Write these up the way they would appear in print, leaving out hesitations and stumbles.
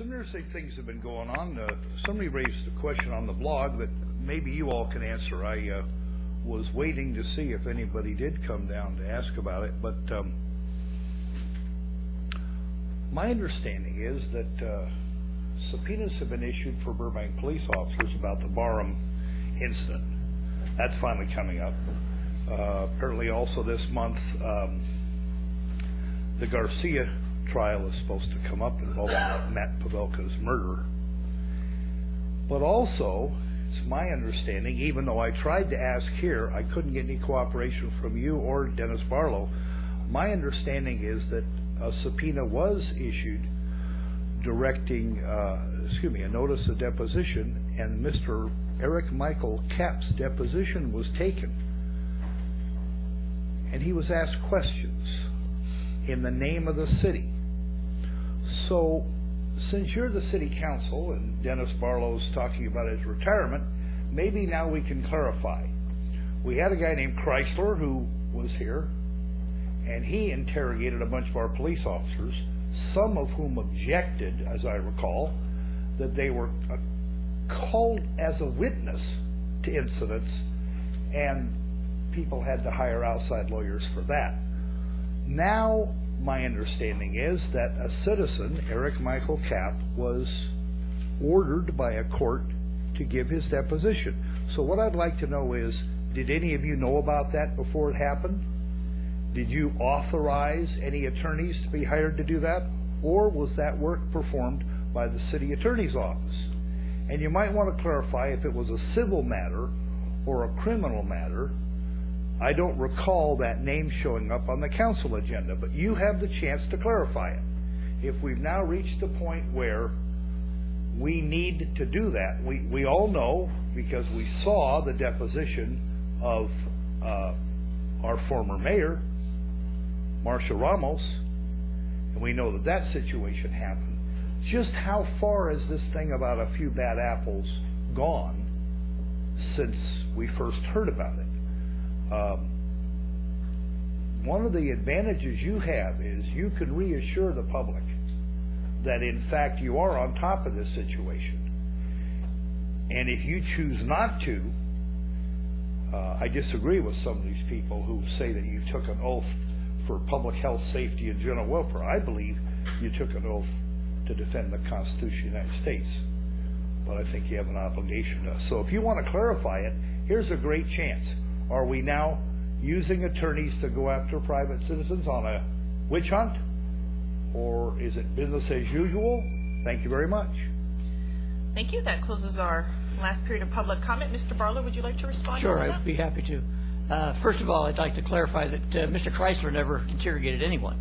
Some interesting things have been going on. Somebody raised a question on the blog that maybe you all can answer. I was waiting to see if anybody did come down to ask about it, but my understanding is that subpoenas have been issued for Burbank police officers about the Barham incident. That's finally coming up. Apparently also this month, the Garcia trial is supposed to come up involving Matt Pavelka's murder. But also, it's my understanding, even though I tried to ask here, I couldn't get any cooperation from you or Dennis Barlow. My understanding is that a subpoena was issued directing, a notice of deposition, and Mr. Eric Michael Kapp's deposition was taken. And he was asked questions in the name of the city. So, since you're the city council and Dennis Barlow's talking about his retirement, maybe now we can clarify. We had a guy named Chrysler who was here, and he interrogated a bunch of our police officers, some of whom objected, as I recall, that they were called as a witness to incidents, and people had to hire outside lawyers for that. Now, my understanding is that a citizen, Eric Michael Kapp, was ordered by a court to give his deposition. So what I'd like to know is, did any of you know about that before it happened? Did you authorize any attorneys to be hired to do that? Or was that work performed by the city attorney's office? And you might want to clarify if it was a civil matter or a criminal matter. I don't recall that name showing up on the council agenda, but you have the chance to clarify it. If we've now reached the point where we need to do that, we all know, because we saw the deposition of our former mayor, Marcia Ramos, and we know that that situation happened. Just how far is this thing about a few bad apples gone since we first heard about it? One of the advantages you have is you can reassure the public that in fact you are on top of this situation. And if you choose not to, I disagree with some of these people who say that you took an oath for public health, safety, and general welfare. I believe you took an oath to defend the Constitution of the United States. But I think you have an obligation to us. So if you want to clarify it, here's a great chance. Are we now using attorneys to go after private citizens on a witch hunt? Or is it business as usual? Thank you very much. Thank you. That closes our last period of public comment. Mr. Barlow, would you like to respond? Sure, I'd be happy to. First of all, I'd like to clarify that Mr. Chrysler never interrogated anyone.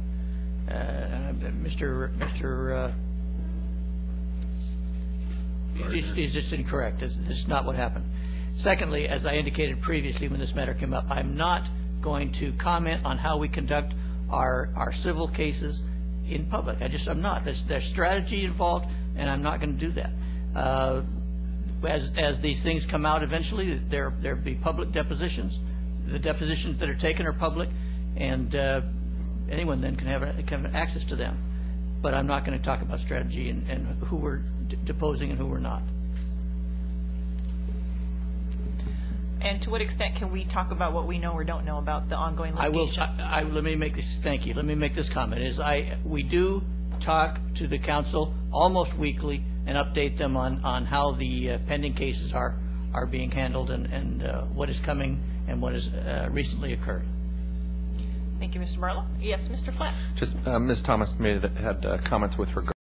Mr. Is just incorrect. This is not what happened. Secondly, as I indicated previously when this matter came up, I'm not going to comment on how we conduct our civil cases in public. I'm not. There's strategy involved, and I'm not going to do that. As these things come out eventually, there'll be public depositions. The depositions that are taken are public, and anyone then can have access to them. But I'm not going to talk about strategy and who we're deposing and who we're not. And to what extent can we talk about what we know or don't know about the ongoing litigation? Let me make this. Thank you. Let me make this comment. We do talk to the council almost weekly and update them on how the pending cases are being handled and what is coming and what has recently occurred. Thank you, Mr. Barlow. Yes, Mr. Flatt. Just Ms. Thomas had comments with regard